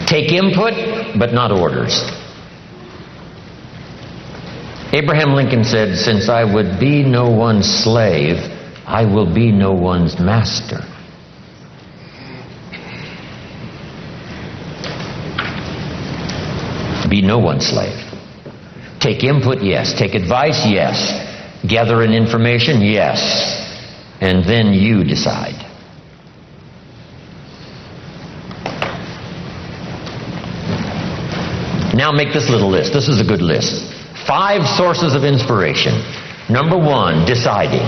Take input, but not orders. Abraham Lincoln said, "Since I would be no one's slave, I will be no one's master." Be no one's slave. Take input, yes. Take advice, yes. Gather in information, yes. And then you decide. Now make this little list. This is a good list. 5 sources of inspiration. Number 1, deciding.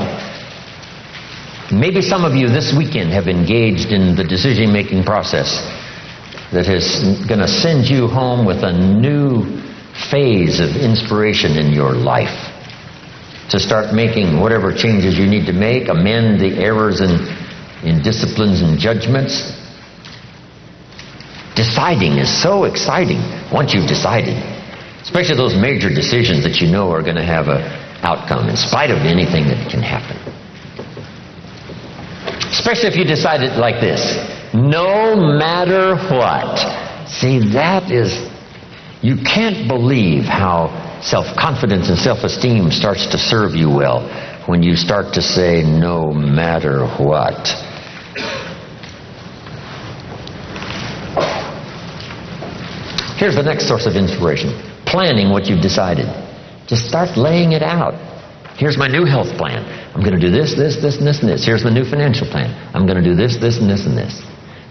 Maybe some of you this weekend have engaged in the decision-making process that is going to send you home with a new phase of inspiration in your life. To start making whatever changes you need to make, amend the errors in disciplines and judgments. Deciding is so exciting once you've decided. Especially those major decisions that you know are going to have an outcome in spite of anything that can happen. Especially if you decide it like this. No matter what. See, that is... You can't believe how self-confidence and self-esteem starts to serve you well when you start to say, no matter what. Here's the next source of inspiration. Planning what you've decided. Just start laying it out. Here's my new health plan. I'm going to do this, this, this, and this, and this. Here's my new financial plan. I'm going to do this, this, and this, and this.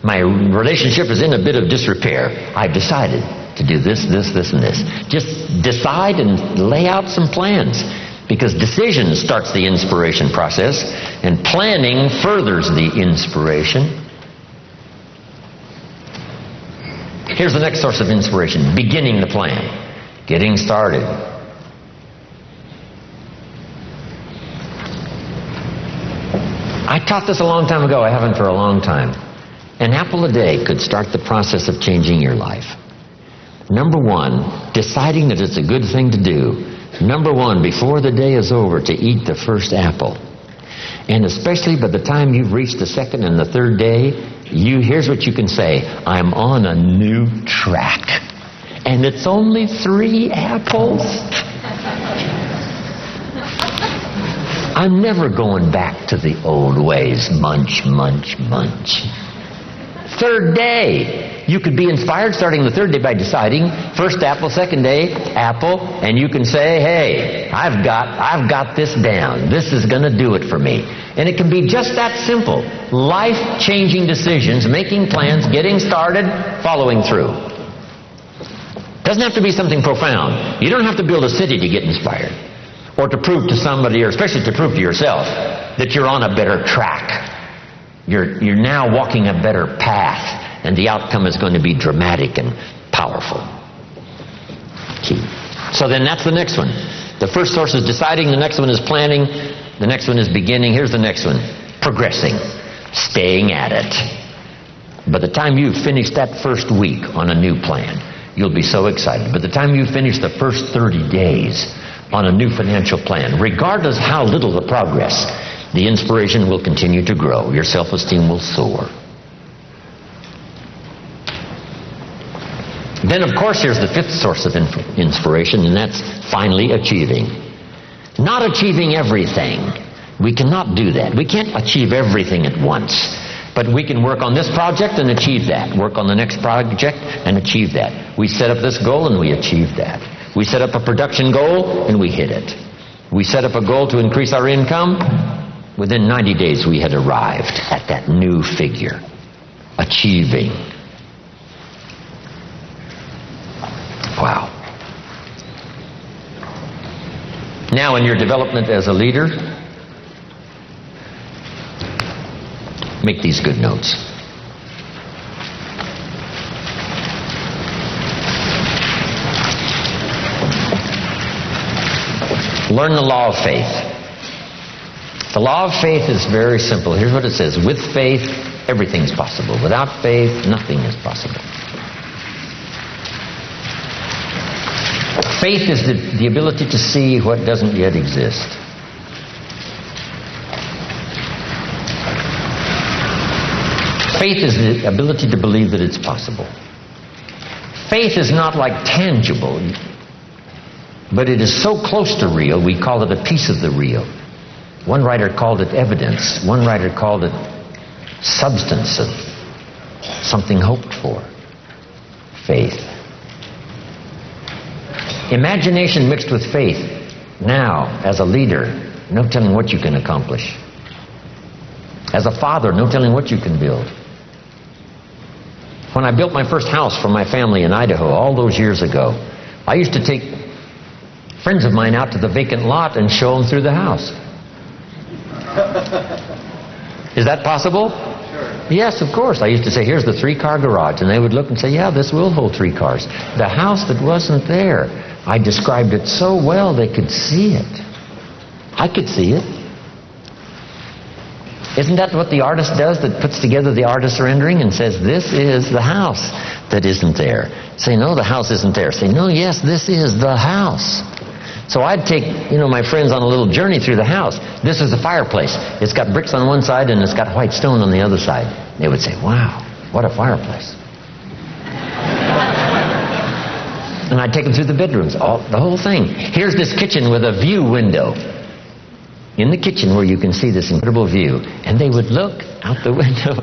My relationship is in a bit of disrepair. I've decided to do this, this, this, and this. Just decide and lay out some plans. Because decision starts the inspiration process, and planning furthers the inspiration. Here's the next source of inspiration. Beginning the plan. Getting started. I taught this a long time ago. I haven't for a long time. An apple a day could start the process of changing your life. Number one, deciding that it's a good thing to do. Number one, before the day is over, to eat the first apple. And especially by the time you've reached the second and the third day, here's what you can say. I'm on a new track. And it's only 3 apples. I'm never going back to the old ways. Munch, munch, munch. Third day. You could be inspired starting the third day by deciding, first apple, second day, apple, and you can say, hey, I've got this down. This is going to do it for me. And it can be just that simple. Life-changing decisions, making plans, getting started, following through. Doesn't have to be something profound. You don't have to build a city to get inspired, or to prove to somebody, or especially to prove to yourself, that you're on a better track. You're now walking a better path. And the outcome is going to be dramatic and powerful. Key. So then that's the next one. The first source is deciding. The next one is planning. The next one is beginning. Here's the next one. Progressing. Staying at it. By the time you've finished that first week on a new plan, you'll be so excited. By the time you finish the first 30 days on a new financial plan, regardless how little the progress, the inspiration will continue to grow. Your self-esteem will soar. Then, of course, here's the fifth source of inspiration, and that's finally achieving. Not achieving everything. We cannot do that. We can't achieve everything at once. But we can work on this project and achieve that. Work on the next project and achieve that. We set up this goal and we achieve that. We set up a production goal and we hit it. We set up a goal to increase our income. Within 90 days we had arrived at that new figure. Achieving. Wow. Now in your development as a leader, make these good notes. Learn the law of faith. The law of faith is very simple. Here's what it says. With faith, everything's possible. Without faith, nothing is possible. Faith is the ability to see what doesn't yet exist. Faith is the ability to believe that it's possible. Faith is not like tangible, but it is so close to real, we call it a piece of the real. One writer called it evidence. One writer called it substance of something hoped for. Faith. Imagination mixed with faith. Now, as a leader, no telling what you can accomplish. As a father, no telling what you can build. When I built my first house for my family in Idaho all those years ago, I used to take friends of mine out to the vacant lot and show them through the house. Is that possible? Sure. Yes, of course. I used to say, here's the 3-car garage. And they would look and say, yeah, this will hold 3 cars. The house that wasn't there, I described it so well they could see it. I could see it. Isn't that what the artist does, that puts together the artist's rendering and says, this is the house that isn't there? Say, no, the house isn't there. Say, no, yes, this is the house. So I'd take, my friends on a little journey through the house. This is the fireplace. It's got bricks on one side and it's got white stone on the other side. They would say, wow, what a fireplace. And I'd take them through the bedrooms, the whole thing. Here's this kitchen with a view window. In the kitchen where you can see this incredible view. And they would look out the window.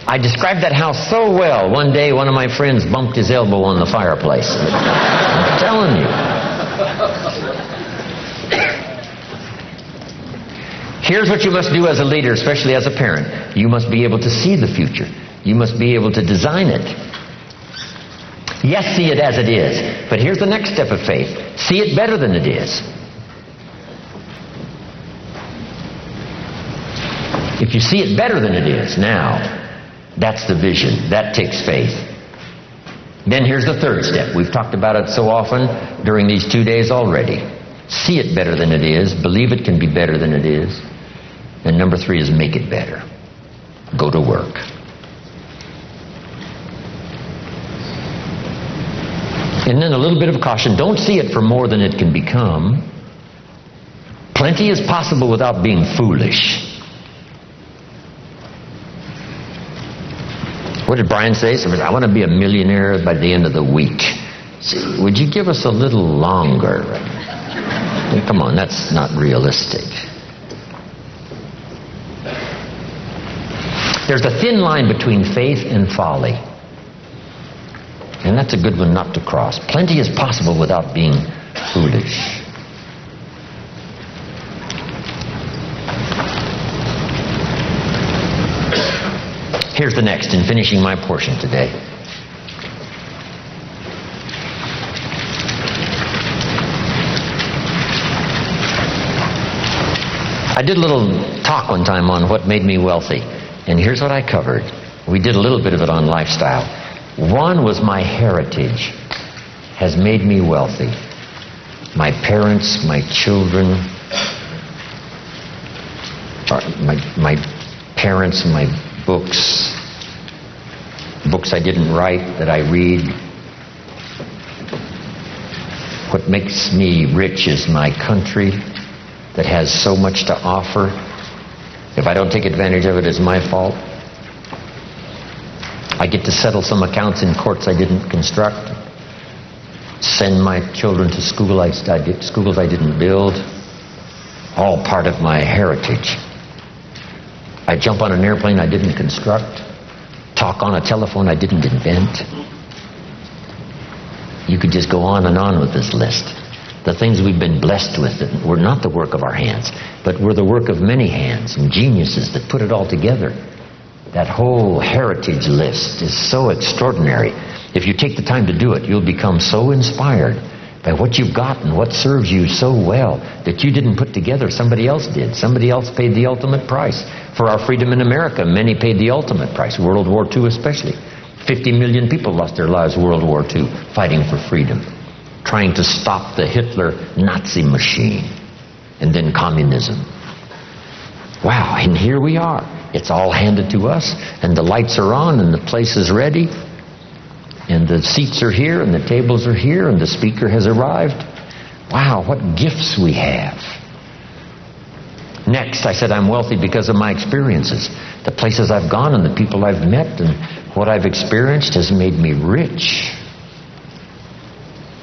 I described that house so well. One day, one of my friends bumped his elbow on the fireplace. I'm telling you. Here's what you must do as a leader, especially as a parent. You must be able to see the future. You must be able to design it. Yes, see it as it is. But here's the next step of faith. See it better than it is. If you see it better than it is now, that's the vision. That takes faith. Then here's the third step. We've talked about it so often during these 2 days already. See it better than it is. Believe it can be better than it is. And number 3 is make it better. Go to work. And then a little bit of caution. Don't see it for more than it can become. Plenty is possible without being foolish. What did Brian say? He said, I want to be a millionaire by the end of the week. See, would you give us a little longer? Come on, that's not realistic. There's a thin line between faith and folly. And that's a good one not to cross. Plenty is possible without being foolish. Here's the next in finishing my portion today. I did a little talk one time on what made me wealthy. And here's what I covered. We did a little bit of it on lifestyle. One was my heritage has made me wealthy. My parents, my children, my parents, my books I didn't write that I read. What makes me rich is my country that has so much to offer. If I don't take advantage of it, it's my fault. I get to settle some accounts in courts I didn't construct, send my children to schools I didn't build, all part of my heritage. I jump on an airplane I didn't construct, talk on a telephone I didn't invent. You could just go on and on with this list. The things we've been blessed with that were not the work of our hands, but were the work of many hands and geniuses that put it all together. That whole heritage list is so extraordinary. If you take the time to do it, you'll become so inspired by what you've got and what serves you so well that you didn't put together, somebody else did. Somebody else paid the ultimate price. For our freedom in America, many paid the ultimate price, World War II especially. 50 million people lost their lives World War II fighting for freedom, trying to stop the Hitler Nazi machine and then communism. Wow, and here we are. It's all handed to us, and the lights are on, and the place is ready, and the seats are here, and the tables are here, and the speaker has arrived. Wow, what gifts we have. Next, I said I'm wealthy because of my experiences. The places I've gone and the people I've met and what I've experienced has made me rich.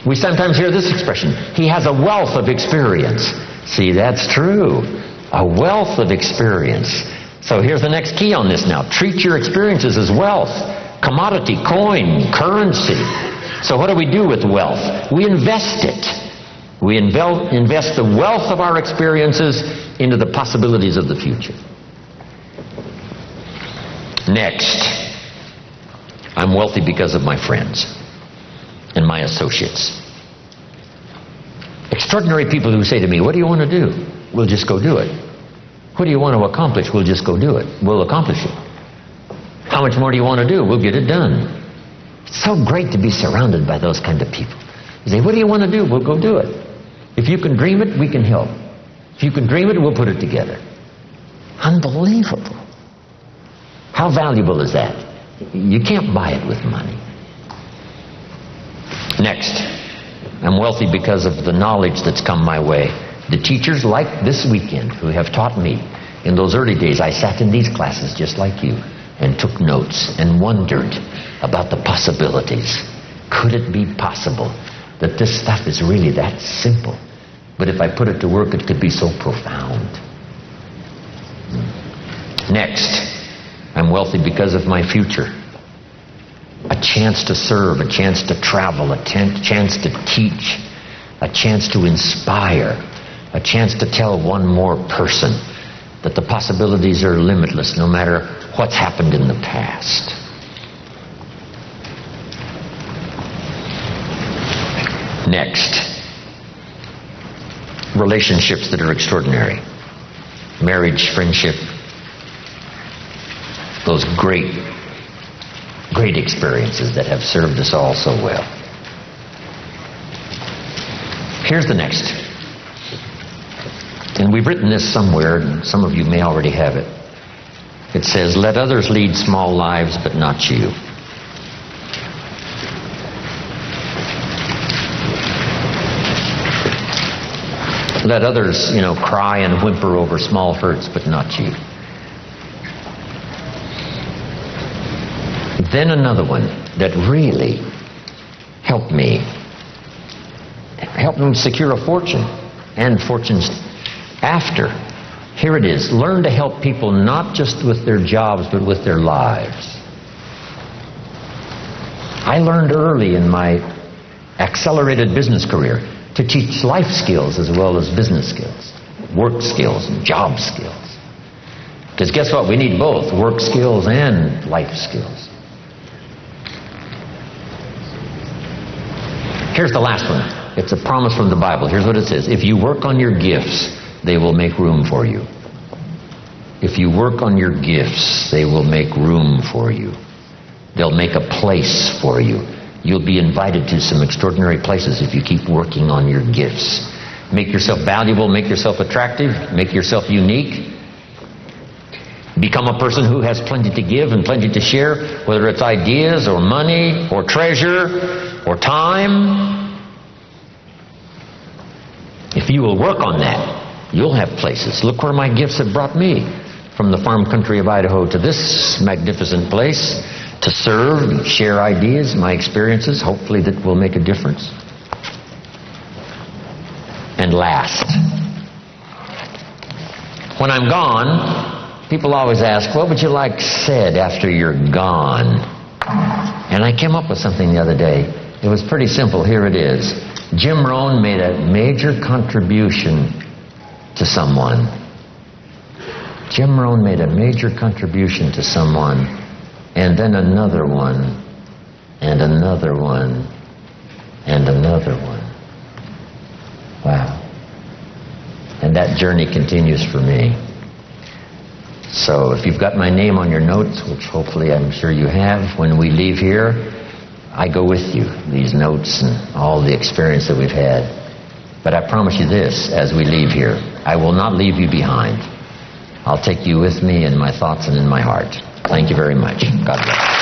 We sometimes hear this expression, he has a wealth of experience. See, that's true. A wealth of experience. So here's the next key on this now. Treat your experiences as wealth. Commodity, coin, currency. So what do we do with wealth? We invest it. We invest the wealth of our experiences into the possibilities of the future. Next, I'm wealthy because of my friends and my associates. Extraordinary people who say to me, what do you want to do? We'll just go do it. What do you want to accomplish? We'll just go do it. We'll accomplish it. How much more do you want to do? We'll get it done. It's so great to be surrounded by those kind of people. You say, what do you want to do? We'll go do it. If you can dream it, we can help. If you can dream it, we'll put it together. Unbelievable. How valuable is that? You can't buy it with money. Next, I'm wealthy because of the knowledge that's come my way. The teachers like this weekend who have taught me. In those early days, I sat in these classes just like you and took notes and wondered about the possibilities. Could it be possible that this stuff is really that simple? But if I put it to work, it could be so profound. Next, I'm wealthy because of my future. A chance to serve, a chance to travel, a chance to teach, a chance to inspire, a chance to tell one more person that the possibilities are limitless no matter what's happened in the past. Next, relationships that are extraordinary. Marriage, friendship, those great experiences that have served us all so well. Here's the next. And we've written this somewhere, and some of you may already have it. It says, let others lead small lives, but not you. Let others, cry and whimper over small hurts, but not you. Then another one that really helped me. Helped them secure a fortune and fortunes after. Here it is. Learn to help people not just with their jobs, but with their lives. I learned early in my accelerated business career to teach life skills as well as business skills, work skills and job skills. Because guess what? We need both, work skills and life skills. Here's the last one. It's a promise from the Bible. Here's what it says. If you work on your gifts, they will make room for you. If you work on your gifts, they will make room for you. They'll make a place for you. You'll be invited to some extraordinary places if you keep working on your gifts. Make yourself valuable, make yourself attractive, make yourself unique. Become a person who has plenty to give and plenty to share, whether it's ideas or money or treasure or time. If you will work on that, you'll have places. Look where my gifts have brought me. From the farm country of Idaho to this magnificent place to serve and share ideas, my experiences, hopefully that will make a difference. And last, when I'm gone, people always ask, what would you like said after you're gone? And I came up with something the other day. It was pretty simple. Here it is. Jim Rohn made a major contribution to someone. Jim Rohn made a major contribution to someone, and then another one, and another one, and another one. Wow. And that journey continues for me. So if you've got my name on your notes, which hopefully I'm sure you have, when we leave here, I go with you, these notes and all the experience that we've had. But I promise you this, as we leave here, I will not leave you behind. I'll take you with me in my thoughts and in my heart. Thank you very much. God bless.